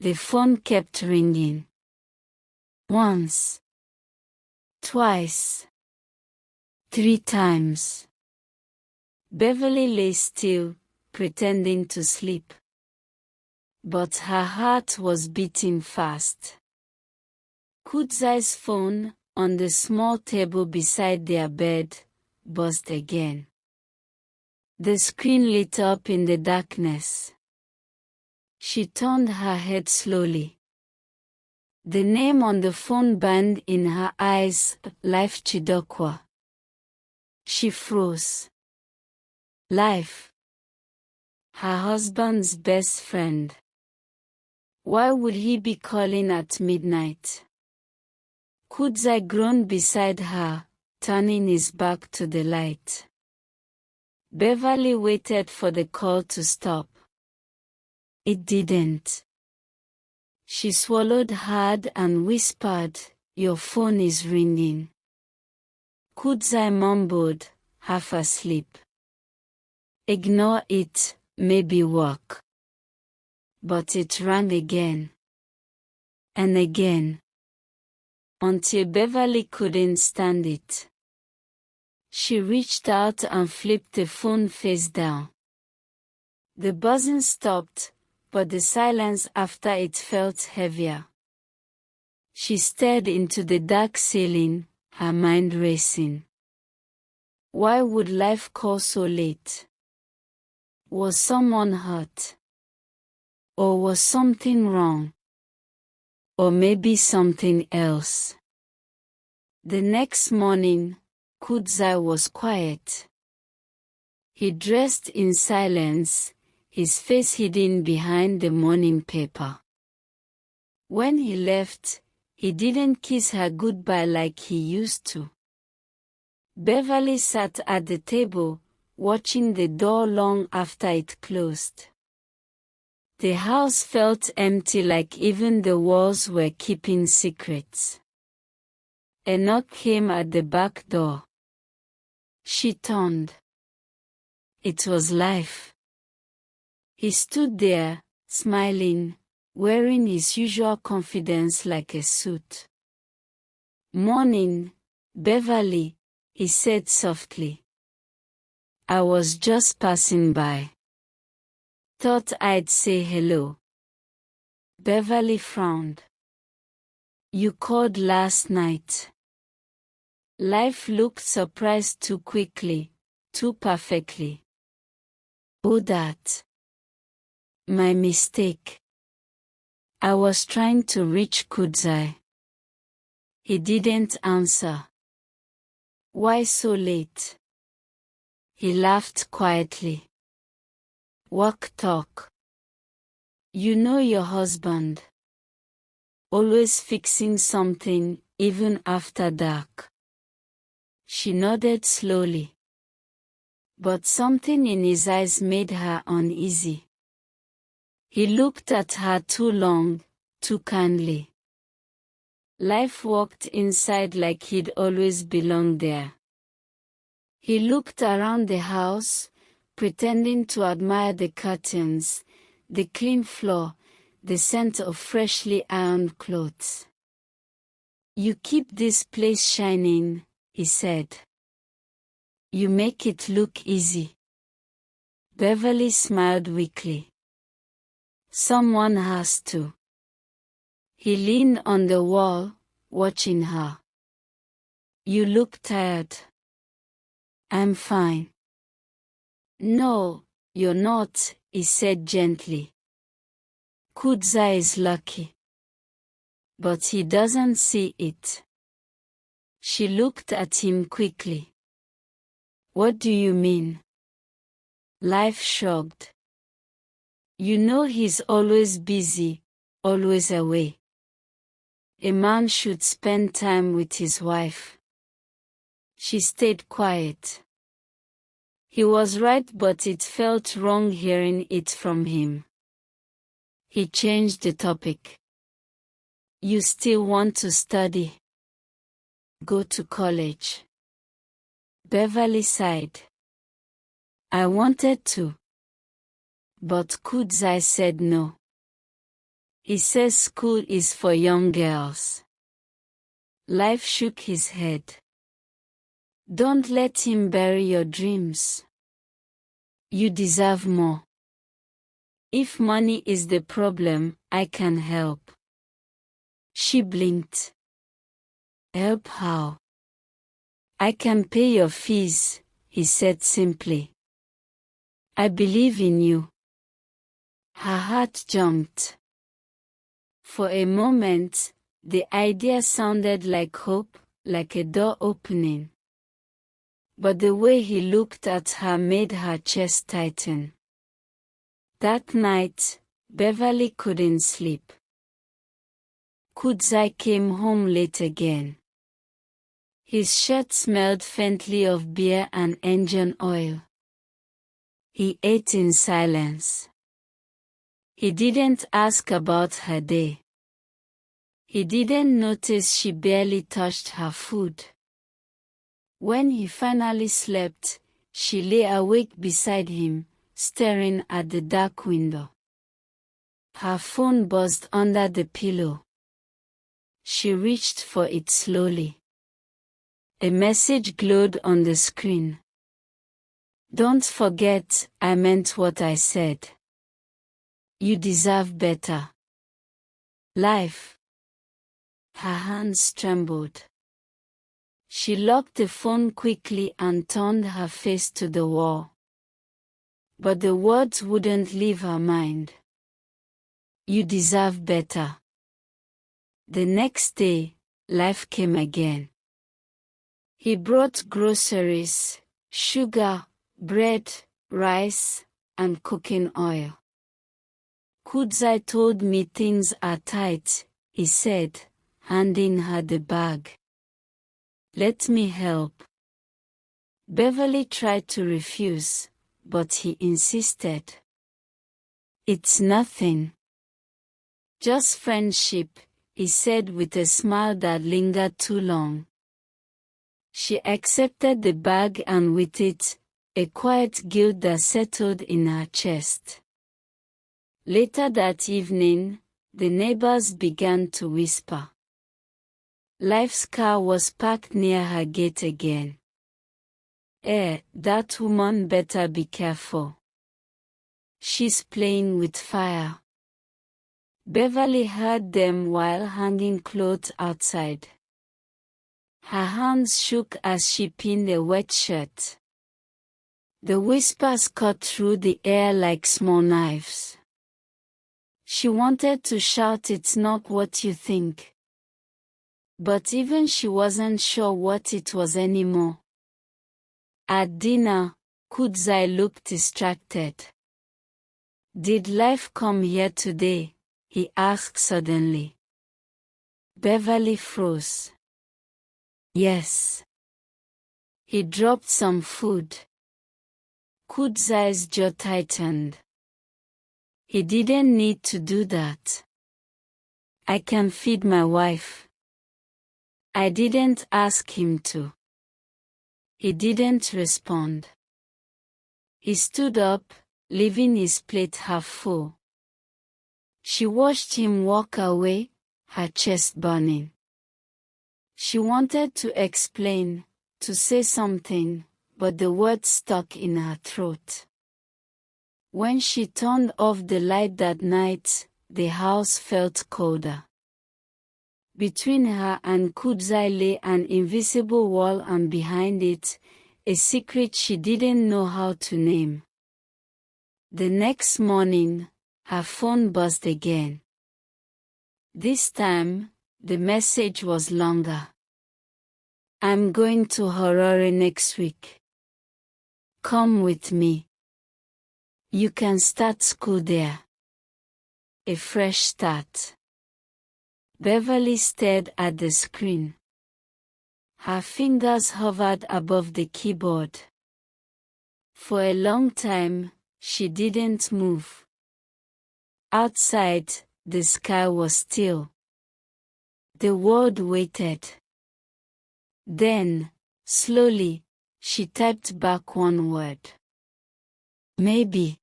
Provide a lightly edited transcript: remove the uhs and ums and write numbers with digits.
The phone kept ringing. Once. Twice. 3 times. Beverly lay still, pretending to sleep. But her heart was beating fast. Kudzai's phone, on the small table beside their bed, buzzed again. The screen lit up in the darkness. She turned her head slowly. The name on the phone burned in her eyes, Life Chidokwa. She froze. Life. Her husband's best friend. Why would he be calling at midnight? Kudzai groaned beside her, turning his back to the light. Beverly waited for the call to stop. It didn't. She swallowed hard and whispered, "Your phone is ringing." Kudzai mumbled, half asleep. "Ignore it, maybe work." But it rang again. And again. Until Beverly couldn't stand it. She reached out and flipped the phone face down. The buzzing stopped, but the silence after it felt heavier. She stared into the dark ceiling, her mind racing. Why would life call so late? Was someone hurt? Or was something wrong? Or maybe something else? The next morning, Kudzai was quiet. He dressed in silence, his face hidden behind the morning paper. When he left, he didn't kiss her goodbye like he used to. Beverly sat at the table, watching the door long after it closed. The house felt empty, like even the walls were keeping secrets. A knock came at the back door. She turned. It was Life. He stood there, smiling, wearing his usual confidence like a suit. "Morning, Beverly," he said softly. "I was just passing by. Thought I'd say hello." Beverly frowned. "You called last night." Life looked surprised too quickly, too perfectly. "Oh, that. My mistake. I was trying to reach Kudzai." He didn't answer. "Why so late?" He laughed quietly. "Work talk. You know your husband. Always fixing something, even after dark." She nodded slowly. But something in his eyes made her uneasy. He looked at her too long, too kindly. Life walked inside like he'd always belonged there. He looked around the house, pretending to admire the curtains, the clean floor, the scent of freshly ironed clothes. "You keep this place shining," he said. "You make it look easy." Beverly smiled weakly. "Someone has to." He leaned on the wall, watching her. "You look tired." "I'm fine." "No, you're not," he said gently. "Kudzai is lucky. But he doesn't see it." She looked at him quickly. "What do you mean?" Life shrugged. "You know he's always busy, always away. A man should spend time with his wife." She stayed quiet. He was right, but it felt wrong hearing it from him. He changed the topic. "You still want to study? Go to college?" Beverly sighed. "I wanted to. But Kudzai said no." He says school is for young girls. Life shook his head. Don't let him bury your dreams. You deserve more. If money is the problem, I can help. She blinked. Help how? I can pay your fees, he said simply. I believe in you. Her heart jumped. For a moment, the idea sounded like hope, like a door opening. But the way he looked at her made her chest tighten. That night, Beverley couldn't sleep. Kudzai came home late again. His shirt smelled faintly of beer and engine oil. He ate in silence. He didn't ask about her day. He didn't notice she barely touched her food. When he finally slept, she lay awake beside him, staring at the dark window. Her phone buzzed under the pillow. She reached for it slowly. A message glowed on the screen. Don't forget, I meant what I said. You deserve better. Life. Her hands trembled. She locked the phone quickly and turned her face to the wall. But the words wouldn't leave her mind. You deserve better. The next day, life came again. He brought groceries, sugar, bread, rice, and cooking oil. Kudzai told me things are tight, he said, handing her the bag. Let me help. Beverley tried to refuse, but he insisted. It's nothing. Just friendship, he said with a smile that lingered too long. She accepted the bag and with it, a quiet guilt that settled in her chest. Later that evening, the neighbors began to whisper. Life's car was parked near her gate again. That woman better be careful. She's playing with fire. Beverley heard them while hanging clothes outside. Her hands shook as she pinned a wet shirt. The whispers cut through the air like small knives. She wanted to shout, "It's not what you think." But even she wasn't sure what it was anymore. At dinner, Kudzai looked distracted. Did life come here today? He asked suddenly. Beverley froze. Yes. He dropped some food. Kudzai's jaw tightened. He didn't need to do that. I can feed my wife. I didn't ask him to. He didn't respond. He stood up, leaving his plate half full. She watched him walk away, her chest burning. She wanted to explain, to say something, but the words stuck in her throat. When she turned off the light that night, the house felt colder. Between her and Kudzai lay an invisible wall, and behind it, a secret she didn't know how to name. The next morning, her phone buzzed again. This time, the message was longer. I'm going to Harare next week. Come with me. You can start school there. A fresh start. Beverley stared at the screen. Her fingers hovered above the keyboard. For a long time, she didn't move. Outside, the sky was still. The world waited. Then, slowly, she typed back one word. Maybe.